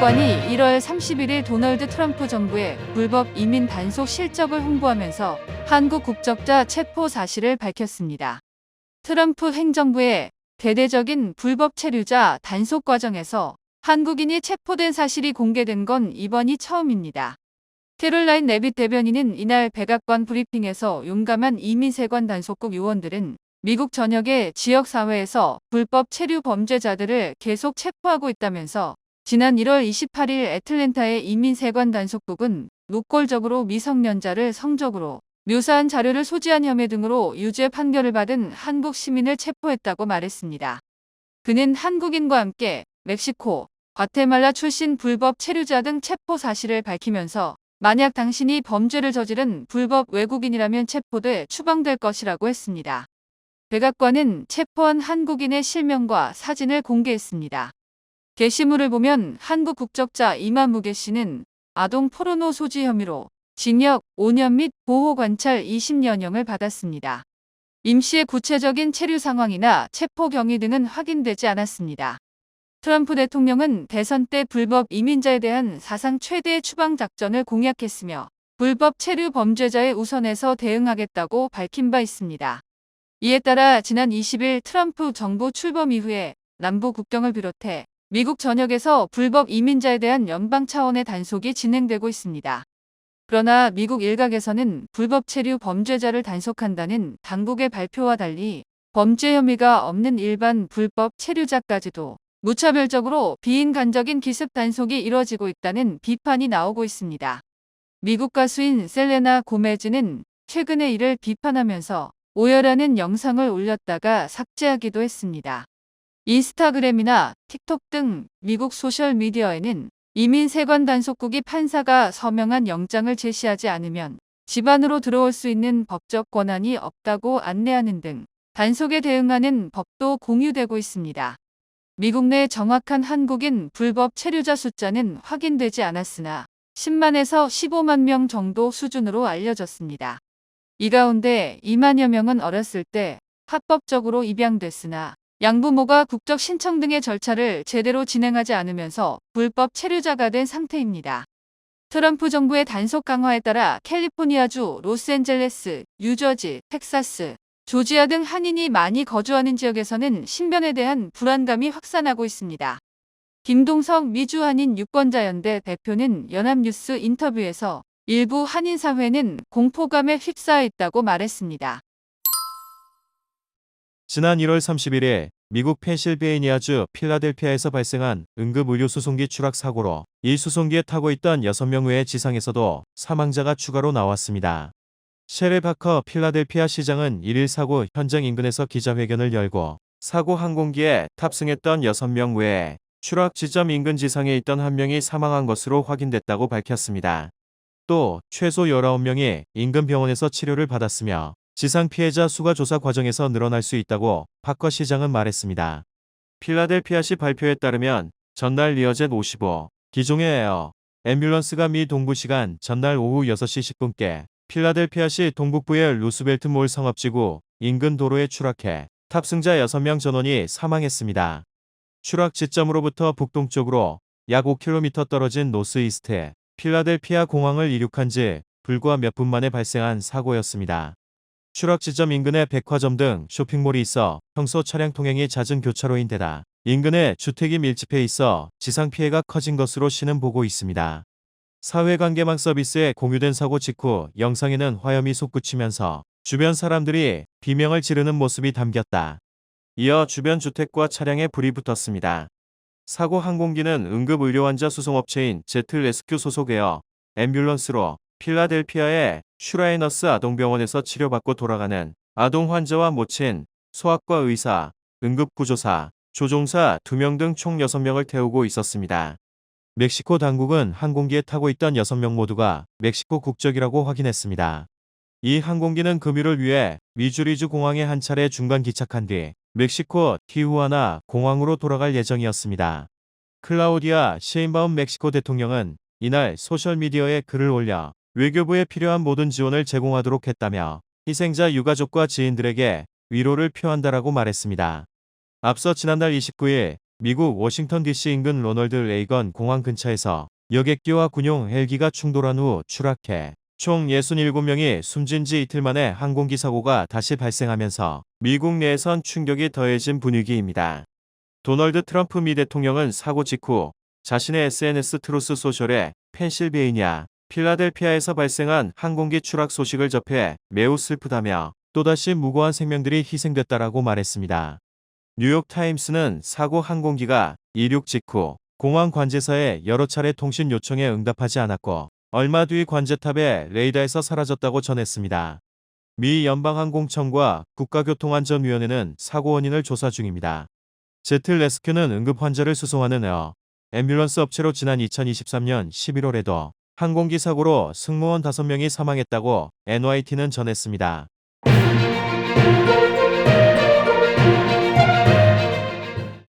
백악관이 1월 31일 도널드 트럼프 정부의 불법 이민 단속 실적을 홍보하면서 한국 국적자 체포 사실을 밝혔습니다. 트럼프 행정부의 대대적인 불법 체류자 단속 과정에서 한국인이 체포된 사실이 공개된 건 이번이 처음입니다. 캐롤라인 레빗 대변인은 이날 백악관 브리핑에서 용감한 이민세관 단속국 요원들은 미국 전역의 지역사회에서 불법 체류 범죄자들을 계속 체포하고 있다면서 지난 1월 28일 애틀랜타의 이민세관 단속국은 노골적으로 미성년자를 성적으로 묘사한 자료를 소지한 혐의 등으로 유죄 판결을 받은 한국 시민을 체포했다고 말했습니다. 그는 한국인과 함께 멕시코, 과테말라 출신 불법 체류자 등 체포 사실을 밝히면서 만약 당신이 범죄를 저지른 불법 외국인이라면 체포돼 추방될 것이라고 했습니다. 백악관은 체포한 한국인의 실명과 사진을 공개했습니다. 게시물을 보면 한국 국적자 이만무개 씨는 아동 포르노 소지 혐의로 징역 5년 및 보호관찰 20년형을 받았습니다. 임 씨의 구체적인 체류 상황이나 체포 경위 등은 확인되지 않았습니다. 트럼프 대통령은 대선 때 불법 이민자에 대한 사상 최대의 추방 작전을 공약했으며 불법 체류 범죄자에 우선해서 대응하겠다고 밝힌 바 있습니다. 이에 따라 지난 20일 트럼프 정부 출범 이후에 남부 국경을 비롯해 미국 전역에서 불법 이민자에 대한 연방 차원의 단속이 진행되고 있습니다. 그러나 미국 일각에서는 불법 체류 범죄자를 단속한다는 당국의 발표와 달리 범죄 혐의가 없는 일반 불법 체류자까지도 무차별적으로 비인간적인 기습 단속이 이뤄지고 있다는 비판이 나오고 있습니다. 미국 가수인 셀레나 고메즈는 최근에 이를 비판하면서 오열하는 영상을 올렸다가 삭제하기도 했습니다. 인스타그램이나 틱톡 등 미국 소셜미디어에는 이민세관 단속국이 판사가 서명한 영장을 제시하지 않으면 집 안으로 들어올 수 있는 법적 권한이 없다고 안내하는 등 단속에 대응하는 법도 공유되고 있습니다. 미국 내 정확한 한국인 불법 체류자 숫자는 확인되지 않았으나 10만에서 15만 명 정도 수준으로 알려졌습니다. 이 가운데 2만여 명은 어렸을 때 합법적으로 입양됐으나 양부모가 국적 신청 등의 절차를 제대로 진행하지 않으면서 불법 체류자가 된 상태입니다. 트럼프 정부의 단속 강화에 따라 캘리포니아주, 로스앤젤레스, 뉴저지, 텍사스, 조지아 등 한인이 많이 거주하는 지역에서는 신변에 대한 불안감이 확산하고 있습니다. 김동석 미주한인 유권자연대 대표는 연합뉴스 인터뷰에서 일부 한인사회는 공포감에 휩싸여 있다고 말했습니다. 지난 1월 30일에 미국 펜실베이니아주 필라델피아에서 발생한 응급의료수송기 추락 사고로 이 수송기에 타고 있던 6명 외의 지상에서도 사망자가 추가로 나왔습니다. 셰리 바커 필라델피아 시장은 1일 사고 현장 인근에서 기자회견을 열고 사고 항공기에 탑승했던 6명 외에 추락 지점 인근 지상에 있던 1명이 사망한 것으로 확인됐다고 밝혔습니다. 또 최소 19명이 인근 병원에서 치료를 받았으며 지상 피해자 수가 조사 과정에서 늘어날 수 있다고 바커 시장은 말했습니다. 필라델피아시 발표에 따르면 전날 리어젯 55 기종의 에어 앰뷸런스가 미 동부 시간 전날 오후 6시 10분께 필라델피아시 동북부의 루스벨트 몰 상업지구 인근 도로에 추락해 탑승자 6명 전원이 사망했습니다. 추락 지점으로부터 북동쪽으로 약 5km 떨어진 노스이스트 필라델피아 공항을 이륙한 지 불과 몇 분 만에 발생한 사고였습니다. 추락 지점 인근에 백화점 등 쇼핑몰이 있어 평소 차량 통행이 잦은 교차로인데다 인근에 주택이 밀집해 있어 지상 피해가 커진 것으로 시는 보고 있습니다. 사회관계망 서비스에 공유된 사고 직후 영상에는 화염이 솟구치면서 주변 사람들이 비명을 지르는 모습이 담겼다. 이어 주변 주택과 차량에 불이 붙었습니다. 사고 항공기는 응급의료환자 수송업체인 제트레스큐 소속 에어 앰뷸런스로 필라델피아의 슈라이너스 아동병원에서 치료받고 돌아가는 아동 환자와 모친, 소아과 의사, 응급구조사, 조종사 2명 등 총 6명을 태우고 있었습니다. 멕시코 당국은 항공기에 타고 있던 6명 모두가 멕시코 국적이라고 확인했습니다. 이 항공기는 금유를 위해 미주리주 공항에 한 차례 중간 기착한 뒤 멕시코 티후아나 공항으로 돌아갈 예정이었습니다. 클라우디아 셰인바움 멕시코 대통령은 이날 소셜미디어에 글을 올려 외교부에 필요한 모든 지원을 제공하도록 했다며 희생자 유가족과 지인들에게 위로를 표한다라고 말했습니다. 앞서 지난달 29일 미국 워싱턴 DC 인근 로널드 레이건 공항 근처에서 여객기와 군용 헬기가 충돌한 후 추락해 총 67명이 숨진 지 이틀 만에 항공기 사고가 다시 발생하면서 미국 내에선 충격이 더해진 분위기입니다. 도널드 트럼프 미 대통령은 사고 직후 자신의 SNS 트루스 소셜에 펜실베이니아, 필라델피아에서 발생한 항공기 추락 소식을 접해 매우 슬프다며 또다시 무고한 생명들이 희생됐다라고 말했습니다. 뉴욕타임스는 사고 항공기가 이륙 직후 공항 관제사에 여러 차례 통신 요청에 응답하지 않았고 얼마 뒤 관제탑의 레이더에서 사라졌다고 전했습니다. 미 연방항공청과 국가교통안전위원회는 사고 원인을 조사 중입니다. 제트레스큐는 응급 환자를 수송하는 앰뷸런스 업체로 지난 2023년 11월에도 항공기 사고로 승무원 5명이 사망했다고 NYT는 전했습니다.